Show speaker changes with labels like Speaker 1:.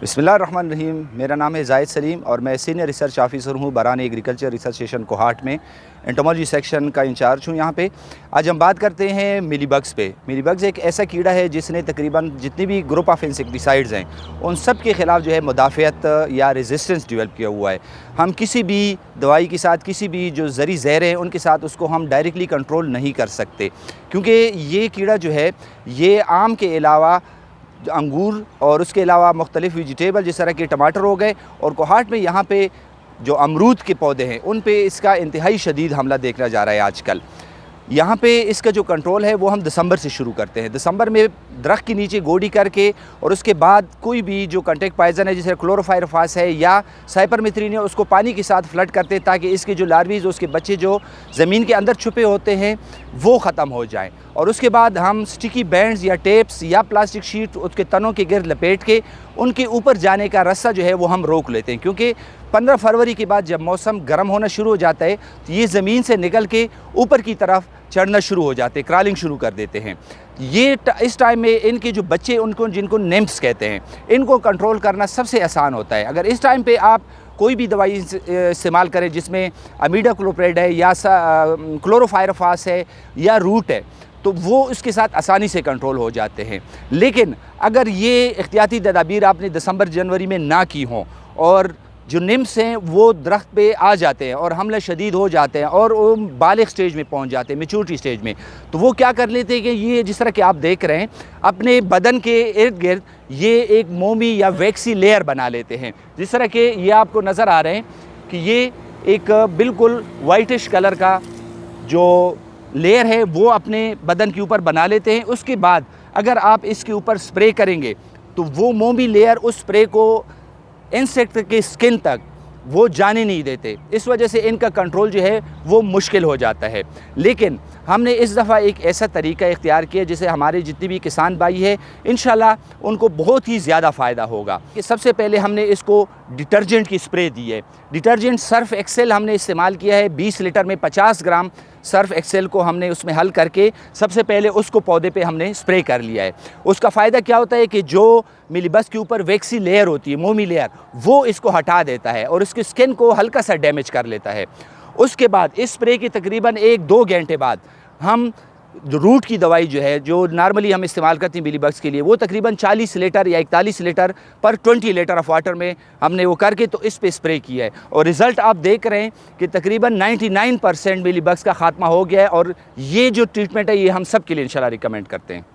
Speaker 1: बिस्मिल्लाहिर्रहमानिर्रहीम। मेरा नाम है ज़ाहिद सलीम और मैं सीनियर रिसर्च ऑफिसर हूँ बरान एग्रीकल्चर रिसर्च स्टेशन कोहाट में। एंटोमोलॉजी सेक्शन का इंचार्ज हूँ यहाँ पे। आज हम बात करते हैं मिलीबग्स पे। मिलीबग्स एक ऐसा कीड़ा है जिसने तकरीबन जितनी भी ग्रुप ऑफ इंसेक्टिसाइड्स हैं उन सब के ख़िलाफ़ जो है मुदाफ़ियत या रेजिस्टेंस डेवलप किया हुआ है। हम किसी भी दवाई के साथ, किसी भी जो ज़री ज़हर हैं उनके साथ उसको हम डायरेक्टली कंट्रोल नहीं कर सकते, क्योंकि ये कीड़ा जो है ये आम के अलावा अंगूर और उसके अलावा मुख्तलिफ़ वेजिटेबल जिस तरह के टमाटर हो गए, और कोहाट में यहाँ पे जो अमरूद के पौधे हैं उन पे इसका इंतहाई शदीद हमला देखा जा रहा है आजकल। यहाँ पे इसका जो कंट्रोल है वो हम दिसंबर से शुरू करते हैं। दिसंबर में दरख्त के नीचे गोडी करके और उसके बाद कोई भी जो कंटेक्ट पॉइज़न है जैसे क्लोरोफायरफास है या साइपरमेथ्रिन है उसको पानी के साथ फ्लड करते हैं ताकि इसके जो लार्वीज, उसके बच्चे जो ज़मीन के अंदर छुपे होते हैं वो ख़त्म हो जाएं। और उसके बाद हम स्टिकी बैंड्स या टेप्स या प्लास्टिक शीट उसके तनों के गिर्द लपेट के उनके ऊपर जाने का रास्ता जो है वो हम रोक लेते हैं, क्योंकि 15 फरवरी के बाद जब मौसम गर्म होना शुरू हो जाता है तो ये ज़मीन से निकल के ऊपर की तरफ चढ़ना शुरू हो जाते हैं, क्रॉलिंग शुरू कर देते हैं। ये इस टाइम में इनके जो बच्चे, उनको जिनको निम्फ्स कहते हैं, इनको कंट्रोल करना सबसे आसान होता है। अगर इस टाइम पे आप कोई भी दवाई इस्तेमाल करें जिसमें अमीडाक्लोप्रिड है या क्लोरोफायरफास है या रूट है तो वो उसके साथ आसानी से कंट्रोल हो जाते हैं। लेकिन अगर ये एहतियाती तदाबीर आपने दिसंबर जनवरी में ना की हों और जो निम्स हैं वो दरख्त पे आ जाते हैं और हमले शदीद हो जाते हैं और वो बालिग स्टेज में पहुंच जाते हैं, मैच्योरिटी स्टेज में, तो वो क्या कर लेते हैं कि ये जिस तरह के आप देख रहे हैं अपने बदन के इर्द गिर्द ये एक मोमी या वैक्सी लेयर बना लेते हैं। जिस तरह के ये आपको नज़र आ रहे हैं कि ये एक बिल्कुल वाइटिश कलर का जो लेयर है वो अपने बदन के ऊपर बना लेते हैं। उसके बाद अगर आप इसके ऊपर स्प्रे करेंगे तो वो मोमी लेयर उस स्प्रे को इंसेक्ट के स्किन तक वो जाने नहीं देते। इस वजह से इनका कंट्रोल जो है वो मुश्किल हो जाता है। लेकिन हमने इस दफ़ा एक ऐसा तरीका इख्तियार किया जिससे हमारे जितने भी किसान भाई हैं इंशाल्लाह उनको बहुत ही ज़्यादा फ़ायदा होगा। कि सबसे पहले हमने इसको डिटर्जेंट की स्प्रे दी है। डिटर्जेंट सर्फ एक्सेल हमने इस्तेमाल किया है। 20 लीटर में 50 ग्राम सर्फ एक्सेल को हमने उसमें हल करके सबसे पहले उसको पौधे पे हमने स्प्रे कर लिया है। उसका फ़ायदा क्या होता है कि जो मिलीबग्स के ऊपर वैक्सी लेयर होती है, मोमी लेयर, वो इसको हटा देता है और उसकी स्किन को हल्का सा डैमेज कर लेता है। उसके बाद इस स्प्रे के तकरीबन 1-2 घंटे बाद हम रूट की दवाई जो है जो नॉर्मली हम इस्तेमाल करते हैं मिलीबग्स के लिए, वो तकरीबन 40 लीटर या 41 लीटर पर 20 लीटर ऑफ वाटर में हमने वो करके तो इस पे स्प्रे किया है। और रिज़ल्ट आप देख रहे हैं कि तकरीबन 99% मिलीबग्स का खात्मा हो गया है। और ये जो ट्रीटमेंट है ये हम सब के लिए इंशाल्लाह रिकमेंड करते हैं।